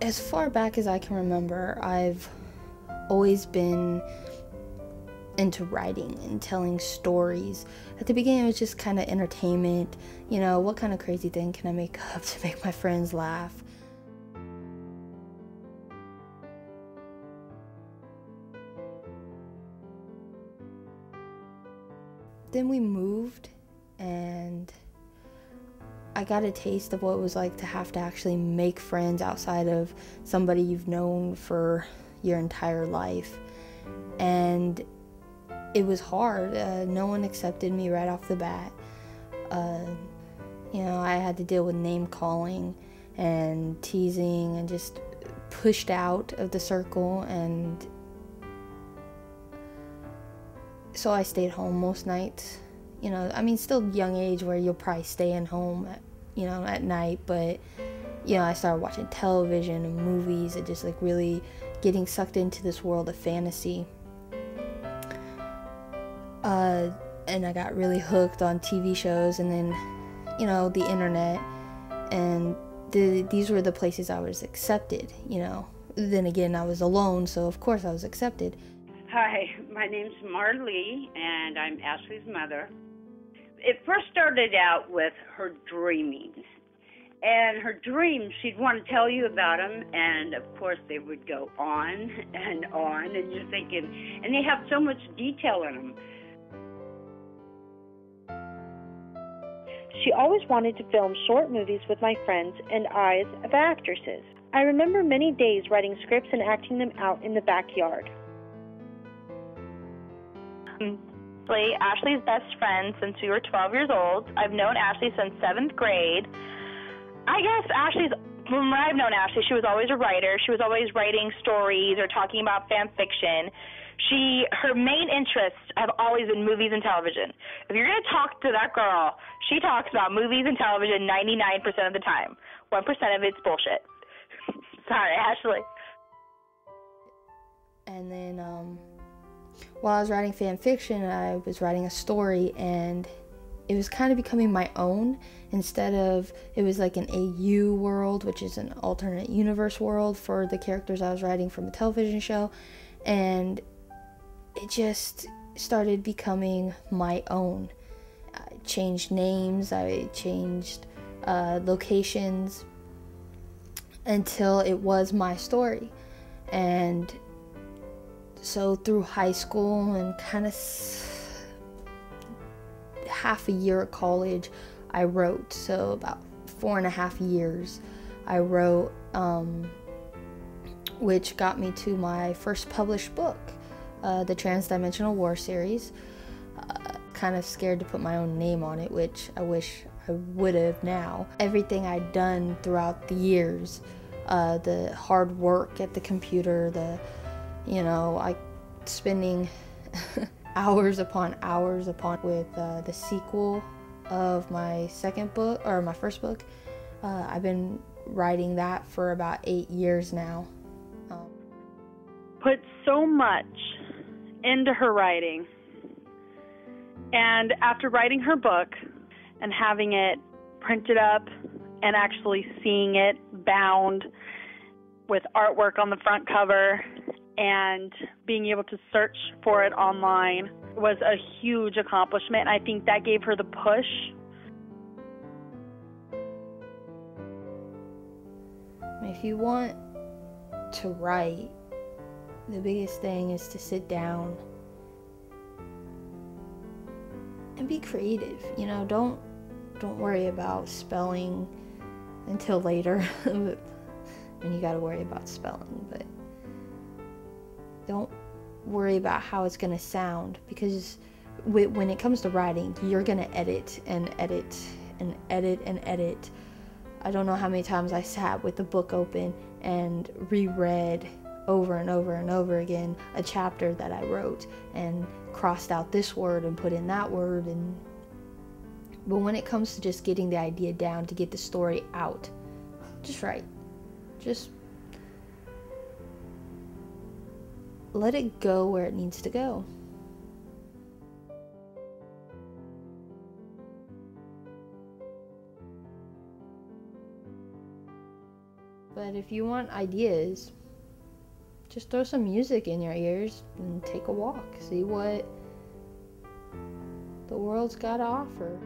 As far back as I can remember, I've always been into writing and telling stories. At the beginning, it was just kind of entertainment. You know, what kind of crazy thing can I make up to make my friends laugh? Then we moved, and I got a taste of what it was like to have to actually make friends outside of somebody you've known for your entire life. And it was hard. No one accepted me right off the bat. You know, I had to deal with name calling and teasing and just pushed out of the circle. And so I stayed home most nights. You know, I mean, still young age where you'll probably stay in home at night, but, you know, I started watching television and movies and just like really getting sucked into this world of fantasy. And I got really hooked on TV shows and then, you know, the internet, and these were the places I was accepted, you know. Then again, I was alone, so of course I was accepted. Hi, my name's Marlee, and I'm Ashley's mother. It first started out with her dreaming. And her dreams, she'd want to tell you about them, and of course they would go on, and you're thinking, and they have so much detail in them. She always wanted to film short movies with my friends and eyes of actresses. I remember many days writing scripts and acting them out in the backyard. Ashley's best friend since we were 12 years old. I've known Ashley since 7th grade. I guess when I've known Ashley, she was always a writer. She was always writing stories or talking about fan fiction. Her main interests have always been movies and television. If you're going to talk to that girl, she talks about movies and television 99% of the time. 1% of it's bullshit. Sorry, Ashley. And then while I was writing fan fiction, I was writing a story, and it was kind of becoming my own. Instead of, it was like an AU world, which is an alternate universe world for the characters I was writing from a television show, and it just started becoming my own. I changed names, I changed locations until it was my story. And so through high school and kind of half a year at college, I wrote. So about 4.5 years I wrote, which got me to my first published book, the Transdimensional War series. Kind of scared to put my own name on it, which I wish I would have now. Everything I'd done throughout the years, the hard work at the computer, I spending hours upon hours with the sequel of my second book, or my first book. I've been writing that for about 8 years now. Put so much into her writing, and after writing her book and having it printed up and actually seeing it bound with artwork on the front cover and being able to search for it online was a huge accomplishment. I think that gave her the push. If you want to write, the biggest thing is to sit down and be creative. You know, don't worry about spelling until later. And you got to worry about spelling, but don't worry about how it's going to sound, because when it comes to writing, you're going to edit and edit and edit and edit. I don't know how many times I sat with the book open and reread over and over and over again a chapter that I wrote and crossed out this word and put in that word. But when it comes to just getting the idea down, to get the story out, just write. Just let it go where it needs to go. But if you want ideas, just throw some music in your ears and take a walk. See what the world's got to offer.